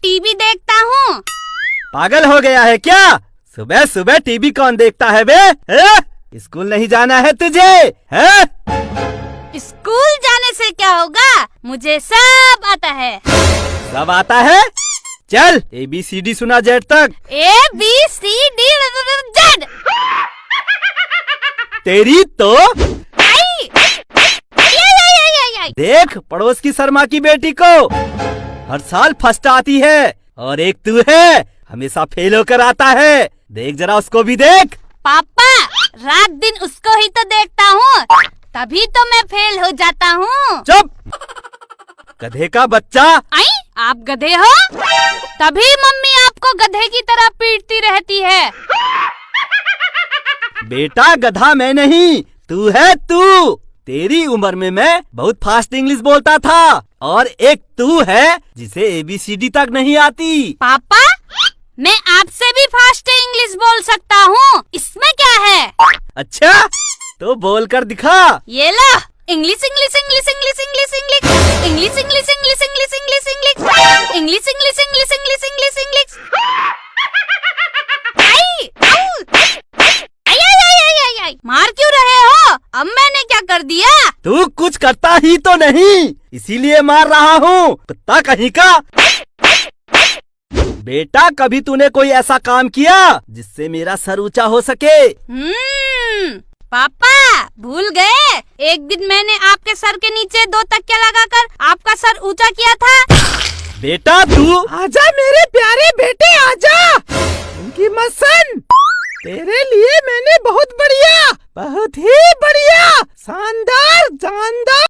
TV देखता हूँ। पागल हो गया है क्या? सुबह सुबह टीवी कौन देखता है बे? स्कूल नहीं जाना है तुझे? है? स्कूल जाने से क्या होगा, मुझे सब आता है। सब आता है? चल ABCD सुना जेड तक। ABCD Z. तेरी तो आई। देख पड़ोस की शर्मा की बेटी को हर साल फर्स्ट आती है और एक तू है हमेशा फेल होकर आता है। देख जरा उसको भी देख। पापा रात दिन उसको ही तो देखता हूँ, तभी तो मैं फेल हो जाता हूँ। चुप गधे का बच्चा। आई आप गधे हो, तभी मम्मी आपको गधे की तरह पीटती रहती है। बेटा गधा मैं नहीं, तू है तू। तेरी उम्र में मैं बहुत फास्ट इंग्लिश बोलता था और एक तू है जिसे ABCD तक नहीं आती। पापा मैं आपसे भी फास्ट इंग्लिश बोल सकता हूँ, इसमें क्या है? अच्छा तो बोल कर दिखा। ये लो, English English English English English English English English English English English English English English English English English English. मार क्यों रहे हो? अब मैंने क्या कर दिया? तू कुछ करता ही तो नहीं, इसीलिए मार रहा हूँ, कुत्ता कहीं का। बेटा कभी तूने कोई ऐसा काम किया जिससे मेरा सर ऊंचा हो सके? पापा भूल गए, एक दिन मैंने आपके सर के नीचे 2 तकिया लगाकर आपका सर ऊंचा किया था। बेटा तू आजा मेरे प्यारे बेटे आजा, उनकी मत सुन। तेरे लिए मैंने बहुत बढ़िया, बहुत ही बढ़िया, शानदार जानदार